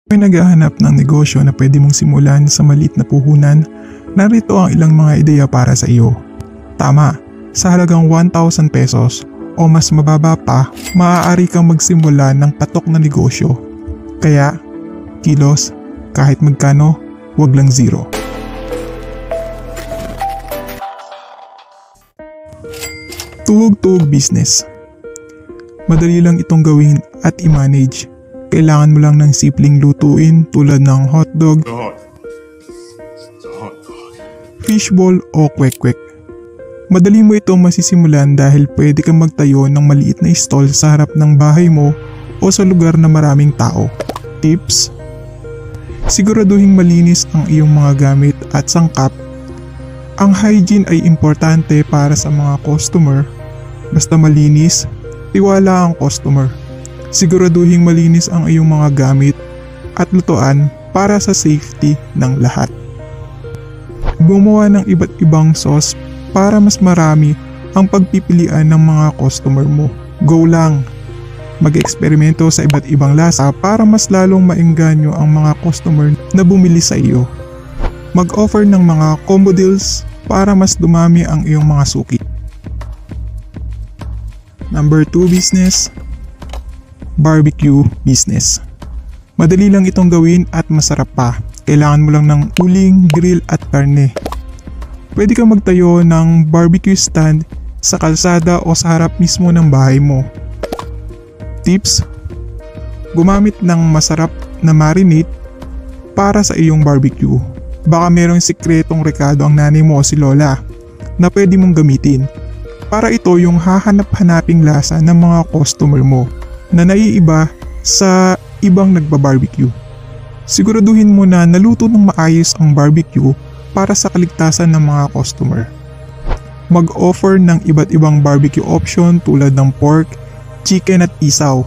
Kung naghahanap ng negosyo na pwede mong simulan sa maliit na puhunan, narito ang ilang mga ideya para sa iyo. Tama, sa halagang 1,000 pesos o mas mababa pa, maaari kang magsimula ng patok na negosyo. Kaya, kilos, kahit magkano, wag lang zero. Tuhog-tuhog business. Madali lang itong gawin at i-manage. Kailangan mo lang ng simpleng lutuin tulad ng hotdog, fishball o kwek-kwek. Madali mo itong masisimulan dahil pwede kang magtayo ng maliit na stall sa harap ng bahay mo o sa lugar na maraming tao. Tips: siguraduhing malinis ang iyong mga gamit at sangkap. Ang hygiene ay importante para sa mga customer. Basta malinis, tiwala ang customer. Siguraduhin malinis ang iyong mga gamit at lutuan para sa safety ng lahat. Gumawa ng iba't ibang sauce para mas marami ang pagpipilian ng mga customer mo. Go lang! Mag-eksperimento sa iba't ibang lasa para mas lalong maengganyo ang mga customer na bumili sa iyo. Mag-offer ng mga combo deals para mas dumami ang iyong mga suki. Number 2 business, barbecue business. Madali lang itong gawin at masarap pa. Kailangan mo lang ng uling, grill at karne. Pwede kang magtayo ng barbecue stand sa kalsada o sa harap mismo ng bahay mo. Tips: gumamit ng masarap na marinade para sa iyong barbecue. Baka merong sikretong rekado ang nanay mo o si lola na pwede mong gamitin. Para ito yung hahanap-hanaping lasa ng mga customer mo na naiiba sa ibang nagbabarbecue. Siguraduhin mo na naluto ng maayos ang barbecue para sa kaligtasan ng mga customer. Mag-offer ng iba't ibang barbecue option tulad ng pork, chicken at isaw.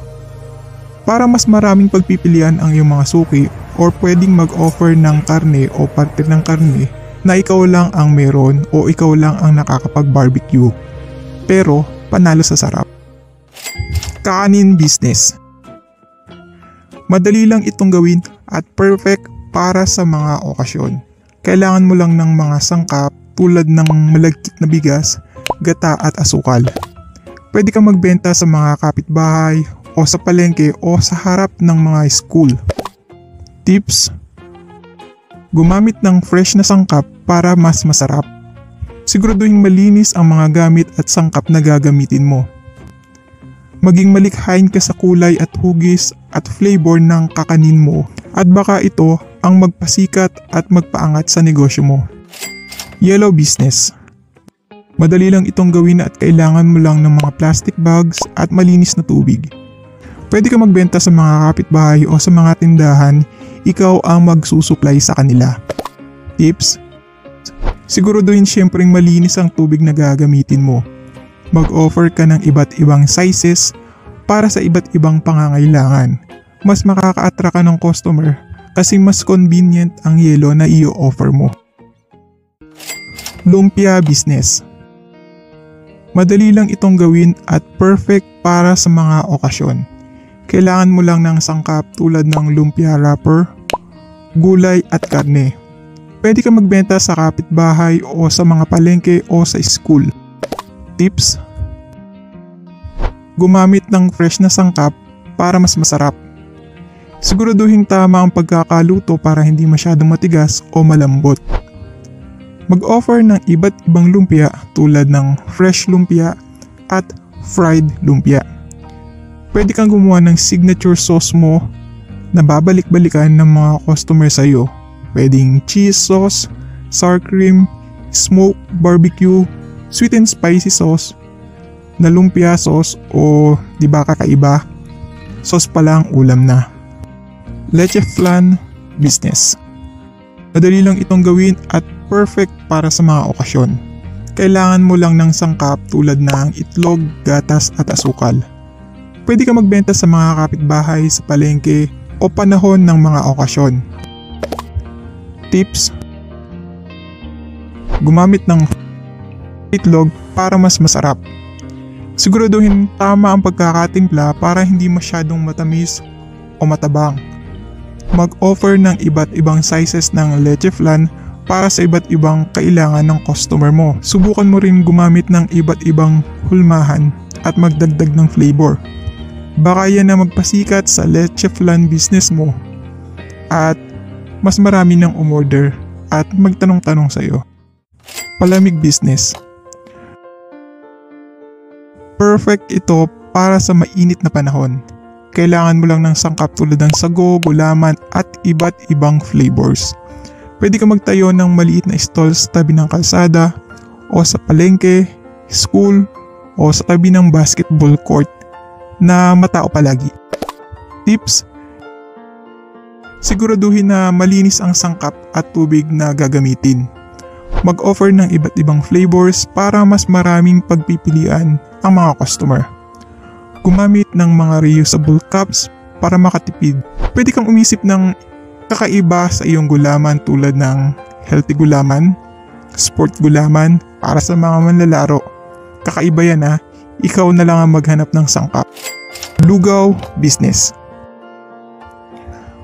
Para mas maraming pagpipilian ang iyong mga suki, or pwedeng mag-offer ng karne o parte ng karne na ikaw lang ang meron o ikaw lang ang nakakapag-barbecue. Pero panalo sa sarap. Kakanin business. Madali lang itong gawin at perfect para sa mga okasyon. Kailangan mo lang ng mga sangkap tulad ng malagkit na bigas, gata at asukal. Pwede kang magbenta sa mga kapitbahay o sa palengke o sa harap ng mga school. Tips: gumamit ng fresh na sangkap para mas masarap. Siguraduhin malinis ang mga gamit at sangkap na gagamitin mo. Maging malikhain ka sa kulay at hugis at flavor ng kakanin mo at baka ito ang magpasikat at magpaangat sa negosyo mo. Yellow business. Madali lang itong gawin at kailangan mo lang ng mga plastic bags at malinis na tubig. Pwede ka magbenta sa mga kapitbahay o sa mga tindahan, ikaw ang magsusupply sa kanila. Tips: siguraduhin siyempreng malinis ang tubig na gagamitin mo. Mag-offer ka ng iba't ibang sizes para sa iba't ibang pangangailangan. Mas makaka-attract ka ng customer kasi mas convenient ang yelo na i-offer mo. Lumpia business. Madali lang itong gawin at perfect para sa mga okasyon. Kailangan mo lang ng sangkap tulad ng lumpia wrapper, gulay at karne. Pwede ka magbenta sa kapitbahay o sa mga palengke o sa school. Tips: gumamit ng fresh na sangkap para mas masarap. Siguraduhin tama ang pagkakaluto para hindi masyadong matigas o malambot. Mag-offer ng iba't ibang lumpia tulad ng fresh lumpia at fried lumpia. Pwede kang gumawa ng signature sauce mo na babalik-balikan ng mga customer sa iyo. Pwedeng cheese sauce, sour cream, smoked barbecue, sweet and spicy sauce, na lumpia sauce o di ba kakaiba? Sauce pa lang ulam na. Leche flan business. Madali lang itong gawin at perfect para sa mga okasyon. Kailangan mo lang ng sangkap tulad ng itlog, gatas at asukal. Pwede ka magbenta sa mga kapitbahay, sa palengke o panahon ng mga okasyon. Tips: gumamit ng itlog para mas masarap. Siguraduhin tama ang pagkakatimpla para hindi masyadong matamis o matabang. Mag-offer ng iba't ibang sizes ng leche flan para sa iba't ibang kailangan ng customer mo. Subukan mo rin gumamit ng iba't ibang hulmahan at magdagdag ng flavor. Baka yan na magpasikat sa leche flan business mo at mas marami ng umorder at magtanong-tanong sa'yo. Palamig business. Perfect ito para sa mainit na panahon. Kailangan mo lang ng sangkap tulad ng sago, gulaman at iba't ibang flavors. Pwede ka magtayo ng maliit na stall sa tabi ng kalsada o sa palengke, school o sa tabi ng basketball court na matao palagi. Tips: siguraduhin na malinis ang sangkap at tubig na gagamitin. Mag-offer ng iba't ibang flavors para mas maraming pagpipilian ang mga customer. Gumamit ng mga reusable cups para makatipid. Pwede kang umisip ng kakaiba sa iyong gulaman tulad ng healthy gulaman, sport gulaman para sa mga manlalaro. Kakaiba yan ha, ikaw na lang ang maghanap ng sangkap. Lugaw business.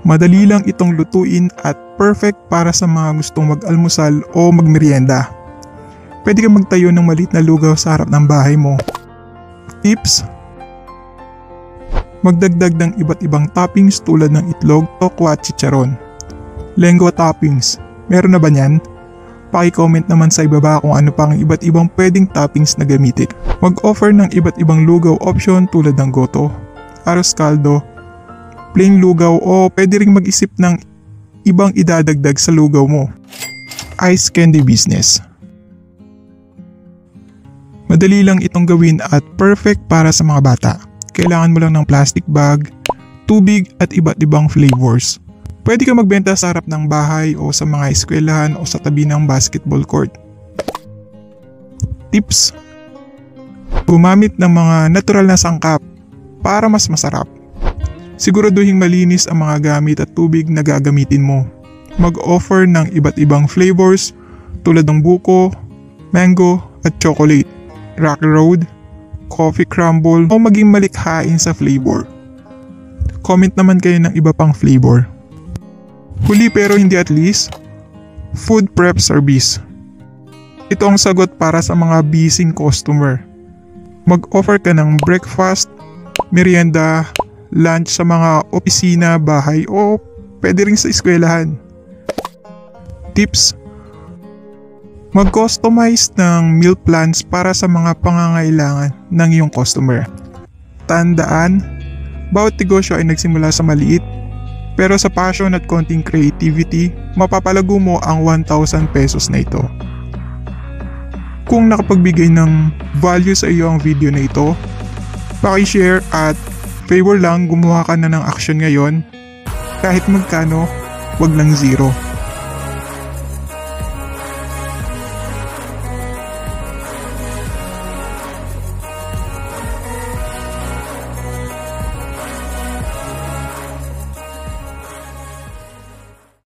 Madali lang itong lutuin at perfect para sa mga gustong mag-almusal o magmerienda. Pwede kang magtayo ng maliit na lugaw sa harap ng bahay mo. Tips: magdagdag ng iba't ibang toppings tulad ng itlog, tokwa at chicharon. Lengua toppings, meron na ba niyan? Paki-comment naman sa ibaba kung ano pa ang iba't ibang pwedeng toppings na gamitin. Mag-offer ng iba't ibang lugaw option tulad ng goto, arroz caldo, plain lugaw o pwede ring mag-isip ng ibang idadagdag sa lugaw mo. Ice candy business. Madali lang itong gawin at perfect para sa mga bata. Kailangan mo lang ng plastic bag, tubig at iba't ibang flavors. Pwede ka magbenta sa harap ng bahay o sa mga eskwelahan o sa tabi ng basketball court. Tips: gumamit ng mga natural na sangkap para mas masarap. Siguraduhin malinis ang mga gamit at tubig na gagamitin mo. Mag-offer ng iba't ibang flavors tulad ng buko, mango at chocolate, rocky road, coffee crumble o maging malikhain sa flavor. Comment naman kayo ng iba pang flavor. Huli pero hindi at least, food prep service. Ito ang sagot para sa mga busy customer. Mag-offer ka ng breakfast, merienda, lunch sa mga opisina, bahay o pwede rin sa eskwelahan. Tips: mag-customize ng meal plans para sa mga pangangailangan ng iyong customer. Tandaan, bawat negosyo ay nagsimula sa maliit, pero sa passion at konting creativity, mapapalago mo ang 1,000 pesos na ito. Kung nakapagbigay ng value sa iyo ang video na ito, paki-share at favor lang gumawa ka na ng action ngayon. Kahit magkano, wag lang zero.